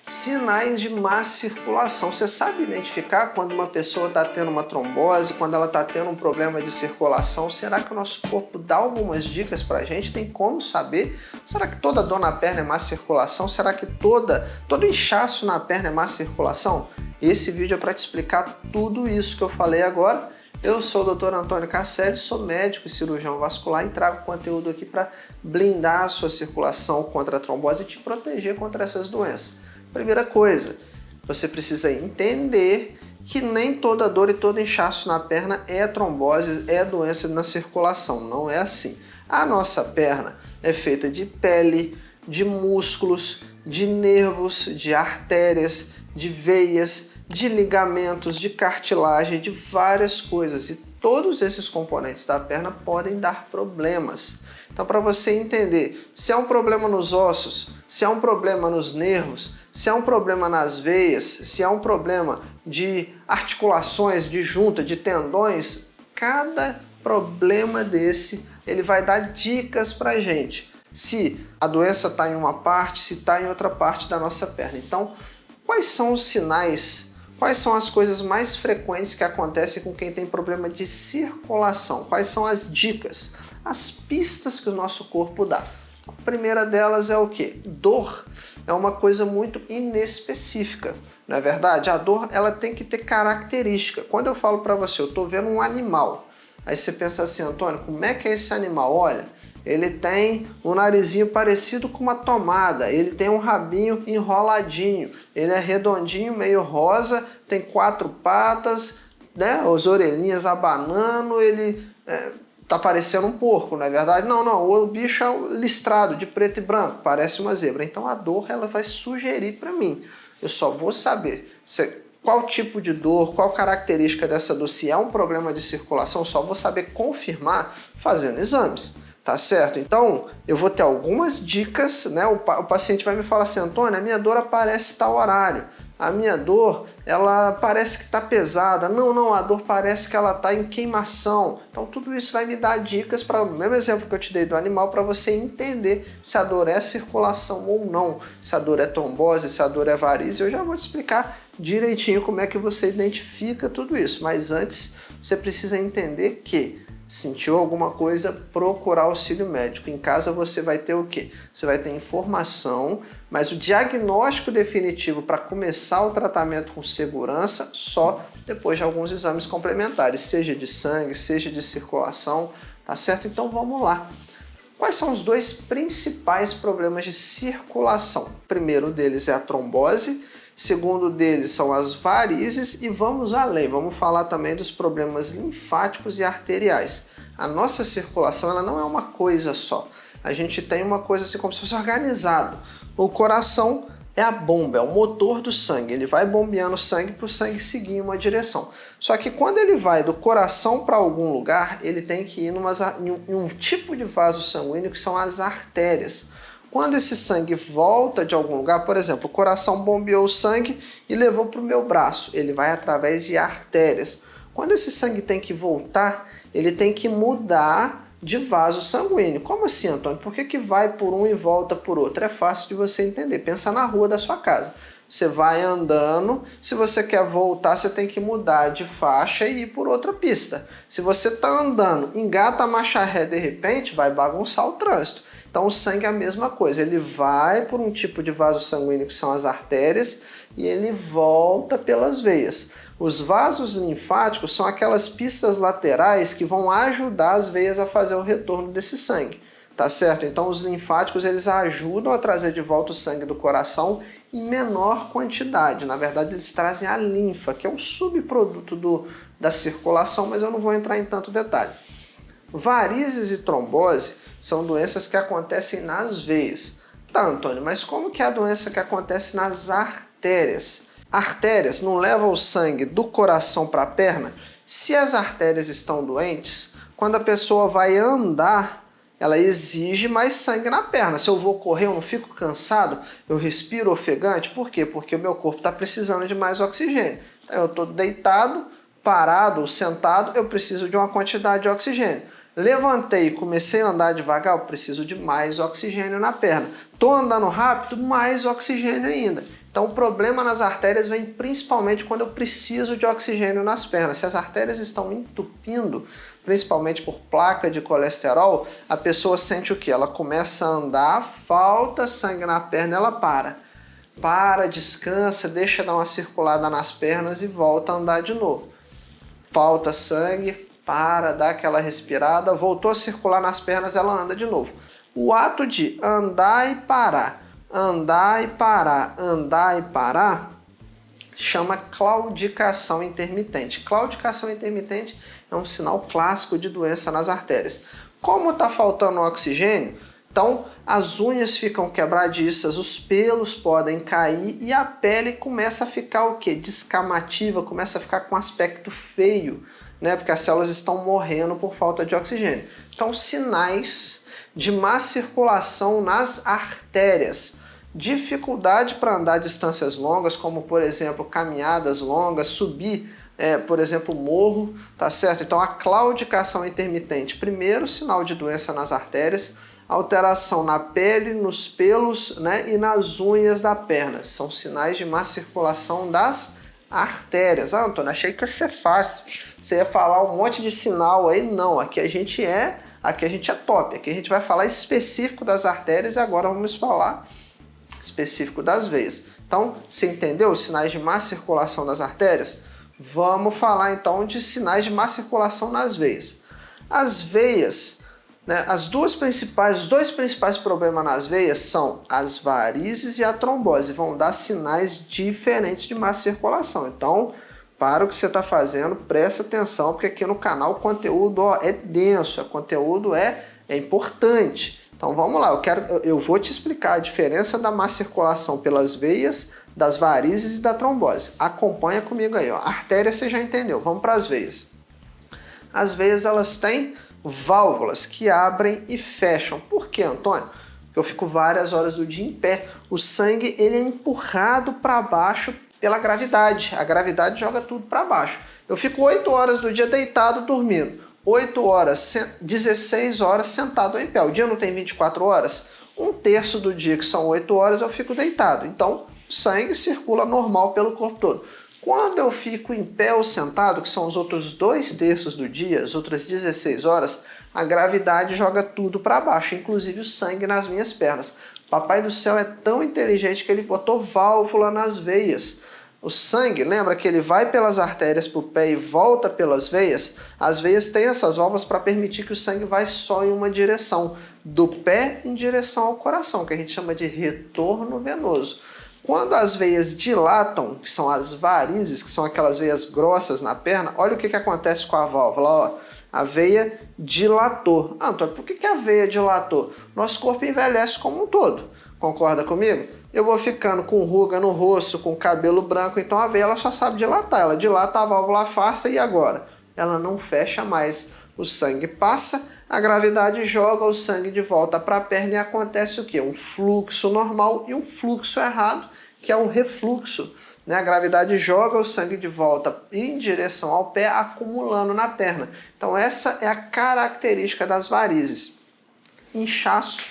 Sinais de má circulação. Você sabe identificar quando uma pessoa está tendo uma trombose, quando ela está tendo um problema de circulação? Será que o nosso corpo dá algumas dicas para a gente? Tem como saber? Será que toda dor na perna é má circulação? Será que todo inchaço na perna é má circulação? Esse vídeo é para te explicar tudo isso que eu falei agora. Eu sou o Dr. Antônio Casselli, sou médico e cirurgião vascular e trago conteúdo aqui para blindar a sua circulação contra a trombose e te proteger contra essas doenças. Primeira coisa, você precisa entender que nem toda dor e todo inchaço na perna é trombose, é doença na circulação, não é assim. A nossa perna é feita de pele, de músculos, de nervos, de artérias, de veias, de ligamentos, de cartilagem, de várias coisas, e todos esses componentes da perna podem dar problemas. Então, para você entender se é um problema nos ossos, se é um problema nos nervos, se é um problema nas veias, se é um problema de articulações, de junta, de tendões, cada problema desse ele vai dar dicas para a gente. Se a doença está em uma parte, se está em outra parte da nossa perna. Então, quais são os sinais? Quais são as coisas mais frequentes que acontecem com quem tem problema de circulação? Quais são as dicas? As pistas que o nosso corpo dá. A primeira delas é o quê? Dor é uma coisa muito inespecífica, não é verdade? A dor ela tem que ter característica. Quando eu falo para você, eu estou vendo um animal, aí você pensa assim, Antônio, como é que é esse animal? Olha, ele tem um narizinho parecido com uma tomada, ele tem um rabinho enroladinho, ele é redondinho, meio rosa, tem 4 patas, né? As orelhinhas abanando, ele tá parecendo um porco, não é verdade? Não, o bicho é listrado, de preto e branco, parece uma zebra. Então a dor ela vai sugerir para mim. Eu só vou saber qual tipo de dor, qual característica dessa dor, se é um problema de circulação, só vou saber confirmar fazendo exames. Tá certo? Então, eu vou ter algumas dicas, né? O paciente vai me falar assim, Antônio, a minha dor aparece tal horário. A minha dor, ela parece que está pesada. Não, a dor parece que ela está em queimação. Então, tudo isso vai me dar dicas para o mesmo exemplo que eu te dei do animal, para você entender se a dor é circulação ou não, se a dor é trombose, se a dor é varize. Eu já vou te explicar direitinho como é que você identifica tudo isso. Mas antes, você precisa entender que sentiu alguma coisa, procurar auxílio médico. Em casa você vai ter o quê? Você vai ter informação, mas o diagnóstico definitivo para começar o tratamento com segurança só depois de alguns exames complementares, seja de sangue, seja de circulação, tá certo? Então vamos lá. Quais são os 2 principais problemas de circulação? O primeiro deles é a trombose, segundo deles são as varizes e vamos além, vamos falar também dos problemas linfáticos e arteriais. A nossa circulação ela não é uma coisa só, a gente tem uma coisa assim como se fosse organizado. O coração é a bomba, é o motor do sangue, ele vai bombeando sangue para o sangue seguir em uma direção. Só que quando ele vai do coração para algum lugar, ele tem que ir em um tipo de vaso sanguíneo que são as artérias. Quando esse sangue volta de algum lugar, por exemplo, o coração bombeou o sangue e levou para o meu braço, ele vai através de artérias. Quando esse sangue tem que voltar, ele tem que mudar de vaso sanguíneo. Como assim, Antônio? Por que vai por um e volta por outro? É fácil de você entender. Pensa na rua da sua casa. Você vai andando, se você quer voltar, você tem que mudar de faixa e ir por outra pista. Se você está andando, engata a marcha ré de repente, vai bagunçar o trânsito. Então o sangue é a mesma coisa, ele vai por um tipo de vaso sanguíneo que são as artérias e ele volta pelas veias. Os vasos linfáticos são aquelas pistas laterais que vão ajudar as veias a fazer o retorno desse sangue, tá certo? Então os linfáticos eles ajudam a trazer de volta o sangue do coração em menor quantidade. Na verdade eles trazem a linfa, que é um subproduto da circulação, mas eu não vou entrar em tanto detalhe. Varizes e trombose são doenças que acontecem nas veias. Tá, Antônio, mas como que é a doença que acontece nas artérias? Artérias não levam o sangue do coração para a perna? Se as artérias estão doentes, quando a pessoa vai andar, ela exige mais sangue na perna. Se eu vou correr, eu não fico cansado, eu respiro ofegante. Por quê? Porque o meu corpo está precisando de mais oxigênio. Eu estou deitado, parado ou sentado, eu preciso de uma quantidade de oxigênio. Levantei e comecei a andar devagar, eu preciso de mais oxigênio na perna. Estou andando rápido, mais oxigênio ainda. Então o problema nas artérias vem principalmente quando eu preciso de oxigênio nas pernas. Se as artérias estão entupindo, principalmente por placa de colesterol, a pessoa sente o quê? Ela começa a andar, falta sangue na perna, ela para, descansa, deixa dar uma circulada nas pernas e volta a andar de novo. Falta sangue, para, dá aquela respirada, voltou a circular nas pernas, ela anda de novo. O ato de andar e parar, andar e parar, andar e parar, chama claudicação intermitente. Claudicação intermitente é um sinal clássico de doença nas artérias. Como está faltando oxigênio, então as unhas ficam quebradiças, os pelos podem cair e a pele começa a ficar o quê? Descamativa, começa a ficar com aspecto feio, né? Porque as células estão morrendo por falta de oxigênio. Então, sinais de má circulação nas artérias. Dificuldade para andar distâncias longas, como por exemplo caminhadas longas, subir, por exemplo, morro, tá certo? Então a claudicação intermitente, primeiro sinal de doença nas artérias, alteração na pele, nos pelos, né, e nas unhas da perna, são sinais de má circulação das artérias. Ah, Antônio, achei que ia ser fácil, você ia falar um monte de sinal aí, não, aqui a gente é top, aqui a gente vai falar específico das artérias e agora vamos falar específico das veias. Então, você entendeu os sinais de má circulação das artérias? Vamos falar então de sinais de má circulação nas veias. As veias, né, os dois principais problemas nas veias são as varizes e a trombose. Vão dar sinais diferentes de má circulação. Então, para o que você está fazendo, presta atenção, porque aqui no canal o conteúdo é denso, o conteúdo é importante. Então vamos lá, eu vou te explicar a diferença da má circulação pelas veias, das varizes e da trombose. Acompanha comigo aí, ó. Artéria você já entendeu, vamos para as veias. As veias elas têm válvulas que abrem e fecham. Por quê, Antônio? Porque eu fico várias horas do dia em pé. O sangue ele é empurrado para baixo pela gravidade. A gravidade joga tudo para baixo. Eu fico 8 horas do dia deitado dormindo. 8 horas, 16 horas sentado em pé. O dia não tem 24 horas? Um terço do dia, que são 8 horas, eu fico deitado. Então, o sangue circula normal pelo corpo todo. Quando eu fico em pé ou sentado, que são os outros 2 terços do dia, as outras 16 horas, a gravidade joga tudo para baixo, inclusive o sangue nas minhas pernas. Papai do céu é tão inteligente que ele botou válvula nas veias. O sangue, lembra que ele vai pelas artérias para o pé e volta pelas veias? As veias têm essas válvulas para permitir que o sangue vá só em uma direção, do pé em direção ao coração, que a gente chama de retorno venoso. Quando as veias dilatam, que são as varizes, que são aquelas veias grossas na perna, olha o que acontece com a válvula, ó. A veia dilatou. Ah, Antônio, por que a veia dilatou? Nosso corpo envelhece como um todo, concorda comigo? Eu vou ficando com ruga no rosto, com cabelo branco, então a veia ela só sabe dilatar. Ela dilata, a válvula afasta e agora? Ela não fecha mais. O sangue passa, a gravidade joga o sangue de volta para a perna e acontece o quê? Um fluxo normal e um fluxo errado, que é o refluxo. Né? A gravidade joga o sangue de volta em direção ao pé, acumulando na perna. Então essa é a característica das varizes. Inchaço,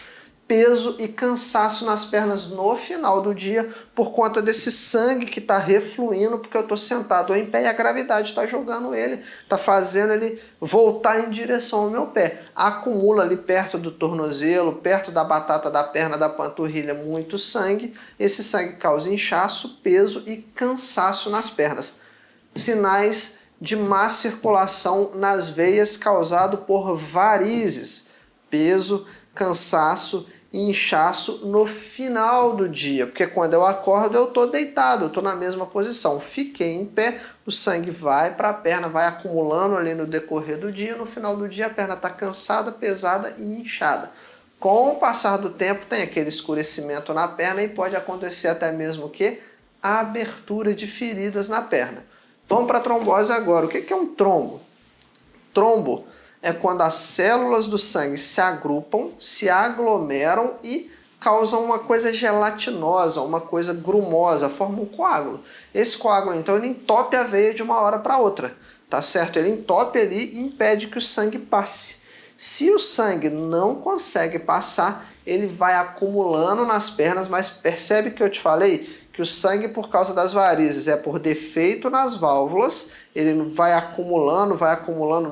peso e cansaço nas pernas no final do dia por conta desse sangue que está refluindo porque eu estou sentado em pé e a gravidade está jogando ele, está fazendo ele voltar em direção ao meu pé. Acumula ali perto do tornozelo, perto da batata da perna, da panturrilha, muito sangue. Esse sangue causa inchaço, peso e cansaço nas pernas. Sinais de má circulação nas veias causado por varizes, peso, cansaço e inchaço no final do dia, porque quando eu acordo eu estou deitado, eu estou na mesma posição, fiquei em pé, o sangue vai para a perna, vai acumulando ali no decorrer do dia, no final do dia a perna está cansada, pesada e inchada. Com o passar do tempo tem aquele escurecimento na perna e pode acontecer até mesmo que a abertura de feridas na perna. Vamos para a trombose agora. O que é um trombo? Trombo é quando as células do sangue se agrupam, se aglomeram e causam uma coisa gelatinosa, uma coisa grumosa, formam um coágulo. Esse coágulo, então, ele entope a veia de uma hora para outra, tá certo? Ele entope ali e impede que o sangue passe. Se o sangue não consegue passar, ele vai acumulando nas pernas, mas percebe que eu te falei que o sangue, por causa das varizes, é por defeito nas válvulas, ele vai acumulando,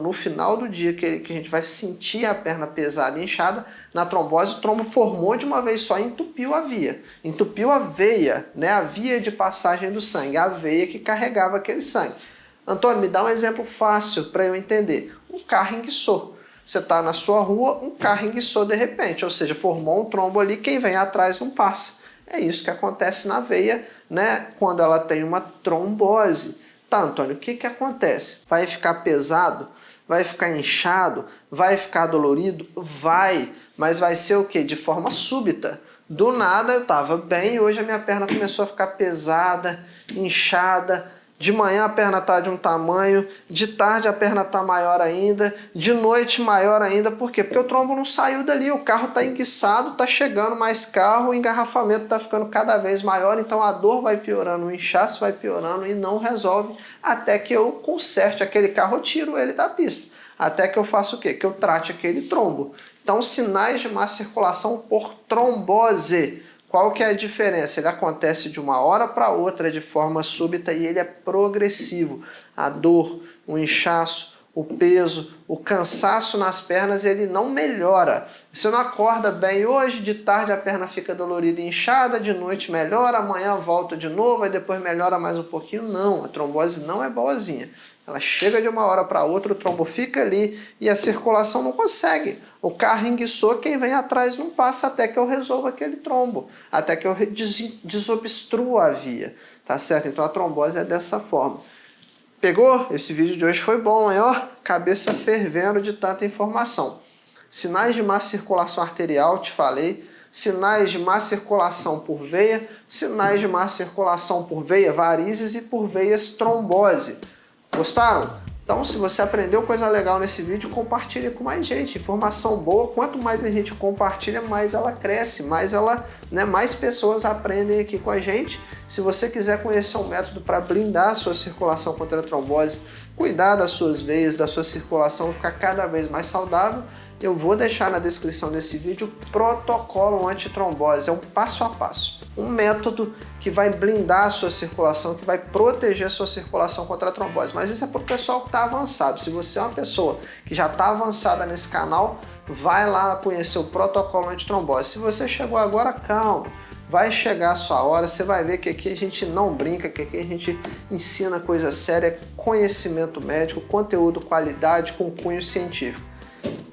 no final do dia que a gente vai sentir a perna pesada e inchada, na trombose o trombo formou de uma vez só e entupiu a via. Entupiu a veia, né? A via de passagem do sangue, a veia que carregava aquele sangue. Antônio, me dá um exemplo fácil para eu entender. Um carro enguiçou. Você está na sua rua, um carro enguiçou de repente, ou seja, formou um trombo ali, quem vem atrás não passa. É isso que acontece na veia, né, quando ela tem uma trombose. Tá, Antônio, o que acontece? Vai ficar pesado? Vai ficar inchado? Vai ficar dolorido? Vai, mas vai ser o quê? De forma súbita. Do nada eu estava bem e hoje a minha perna começou a ficar pesada, inchada. De manhã a perna está de um tamanho, de tarde a perna está maior ainda, de noite maior ainda. Por quê? Porque o trombo não saiu dali, o carro está enguiçado, está chegando mais carro, o engarrafamento está ficando cada vez maior, então a dor vai piorando, o inchaço vai piorando e não resolve até que eu conserte aquele carro, eu tiro ele da pista. Até que eu faça o quê? Que eu trate aquele trombo. Então, sinais de má circulação por trombose. Qual que é a diferença? Ele acontece de uma hora para outra de forma súbita e ele é progressivo. A dor, o inchaço, o peso, o cansaço nas pernas, ele não melhora. Você não acorda bem hoje, de tarde a perna fica dolorida e inchada, de noite melhora, amanhã volta de novo, aí depois melhora mais um pouquinho. Não, a trombose não é boazinha. Ela chega de uma hora para outra, o trombo fica ali e a circulação não consegue. O carro enguiçou, quem vem atrás não passa até que eu resolva aquele trombo, até que eu desobstrua a via, tá certo? Então a trombose é dessa forma. Pegou? Esse vídeo de hoje foi bom, hein? Ó, cabeça fervendo de tanta informação. Sinais de má circulação arterial, te falei. Sinais de má circulação por veia, sinais de má circulação por veia, varizes e por veias trombose. Gostaram? Então, se você aprendeu coisa legal nesse vídeo, compartilhe com mais gente. Informação boa, quanto mais a gente compartilha, mais ela cresce, mais pessoas aprendem aqui com a gente. Se você quiser conhecer um método para blindar a sua circulação contra a trombose, cuidar das suas veias, da sua circulação, ficar cada vez mais saudável, eu vou deixar na descrição desse vídeo o protocolo antitrombose. É um passo a passo. Um método que vai blindar a sua circulação, que vai proteger a sua circulação contra a trombose. Mas isso é para o pessoal que está avançado. Se você é uma pessoa que já está avançada nesse canal, vai lá conhecer o protocolo antitrombose. Se você chegou agora, calma. Vai chegar a sua hora, você vai ver que aqui a gente não brinca, que aqui a gente ensina coisa séria, conhecimento médico, conteúdo qualidade com cunho científico.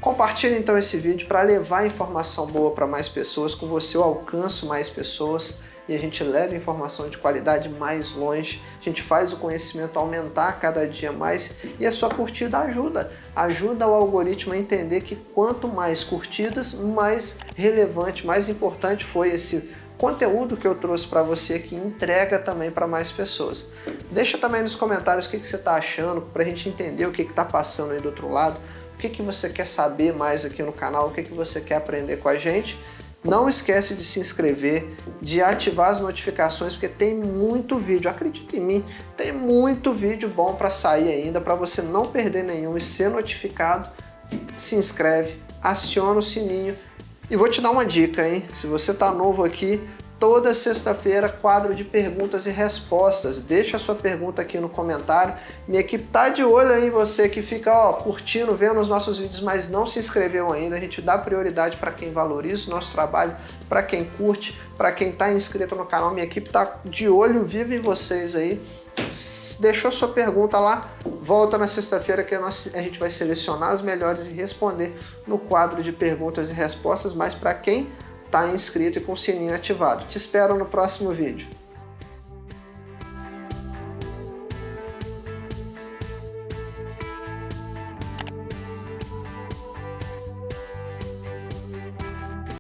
Compartilhe então esse vídeo para levar informação boa para mais pessoas. Com você eu alcanço mais pessoas e a gente leva informação de qualidade mais longe. A gente faz o conhecimento aumentar cada dia mais e a sua curtida ajuda o algoritmo a entender que quanto mais curtidas, mais relevante, mais importante foi esse conteúdo que eu trouxe para você, que entrega também para mais pessoas. Deixa também nos comentários o que você está achando, para a gente entender o que está passando aí do outro lado. O que você quer saber mais aqui no canal, o que você quer aprender com a gente. Não esquece de se inscrever, de ativar as notificações, porque tem muito vídeo, acredita em mim, tem muito vídeo bom para sair ainda, para você não perder nenhum e ser notificado. Se inscreve, aciona o sininho e vou te dar uma dica, hein? Se você tá novo aqui, toda sexta-feira, quadro de perguntas e respostas. Deixa a sua pergunta aqui no comentário. Minha equipe tá de olho aí em você que fica curtindo, vendo os nossos vídeos, mas não se inscreveu ainda. A gente dá prioridade para quem valoriza o nosso trabalho, para quem curte, para quem está inscrito no canal. Minha equipe tá de olho vivo em vocês aí. Deixou sua pergunta lá, volta na sexta-feira que a gente vai selecionar as melhores e responder no quadro de perguntas e respostas, mas para quem está inscrito e com o sininho ativado. Te espero no próximo vídeo.